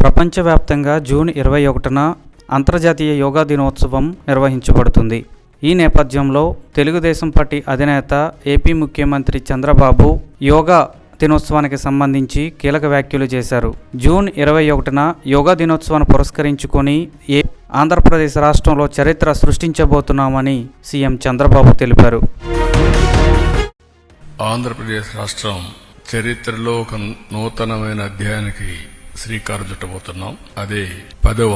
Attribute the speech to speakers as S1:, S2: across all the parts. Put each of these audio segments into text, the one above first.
S1: ప్రపంచవ్యాప్తంగా జూన్ 21న అంతర్జాతీయ యోగా దినోత్సవం నిర్వహించబడుతుంది. ఈ నేపథ్యంలో తెలుగుదేశం పార్టీ అధినేత ఏపీ ముఖ్యమంత్రి చంద్రబాబు యోగా దినోత్సవానికి సంబంధించి కీలక వ్యాఖ్యలు చేశారు. జూన్ 21న యోగా దినోత్సవాన్ని పురస్కరించుకొని ఆంధ్రప్రదేశ్ రాష్ట్రంలో చరిత్ర సృష్టించబోతున్నామని సీఎం చంద్రబాబు తెలిపారు.
S2: ఆంధ్రప్రదేశ్ రాష్ట్రం చరిత్రలో ఒక నూతనమైన అధ్యాయానికి శ్రీకారం చుట్టబోతున్నాం. అదే 10వ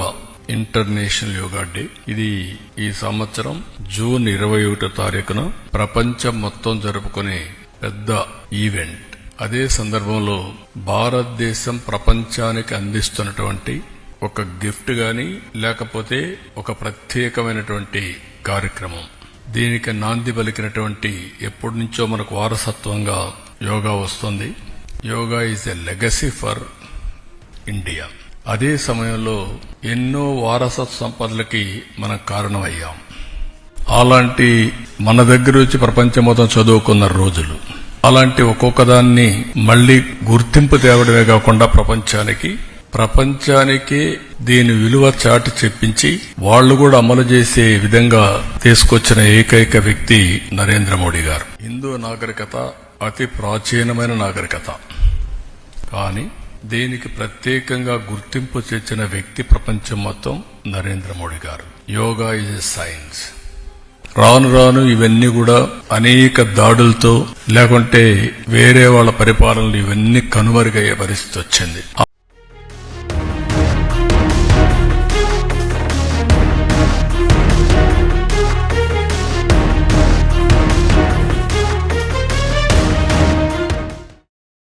S2: ఇంటర్నేషనల్ యోగా డే. ఇది ఈ సంవత్సరం జూన్ 21వ తారీఖున ప్రపంచం మొత్తం జరుపుకునే పెద్ద ఈవెంట్. అదే సందర్భంలో భారతదేశం ప్రపంచానికి అందిస్తున్నటువంటి ఒక గిఫ్ట్ గాని లేకపోతే ఒక ప్రత్యేకమైనటువంటి కార్యక్రమం. దీనికి నాంది పలికినటువంటి ఎప్పటి నుంచో మనకు వారసత్వంగా యోగా వస్తుంది. Yoga is a legacy for India. అదే సమయంలో ఎన్నో వారసత్వ సంపదలకి మనం కారణమయ్యాం. అలాంటి మన దగ్గర వచ్చి ప్రపంచం మొత్తం చదువుకున్న రోజులు. అలాంటి ఒక్కొక్క దాన్ని మళ్లీ గుర్తింపు తేవడమే కాకుండా ప్రపంచానికి దీని విలువ చాటి చెప్పించి వాళ్లు కూడా అమలు చేసే విధంగా తీసుకొచ్చిన ఏకైక వ్యక్తి నరేంద్ర మోడీ గారు. హిందూ నాగరికత అతి ప్రాచీనమైన నాగరికత, కానీ దీనికి ప్రత్యేకంగా గుర్తింపు తెచ్చిన వ్యక్తి ప్రపంచం మొత్తం నరేంద్ర మోడీ గారు. Yoga is a science. రాను రాను ఇవన్నీ కూడా అనేక దాడులతో లేకుంటే వేరే వాళ్ళ పరిపాలనలు ఇవన్నీ కనుమరుగయ్యే పరిస్థితి వచ్చింది.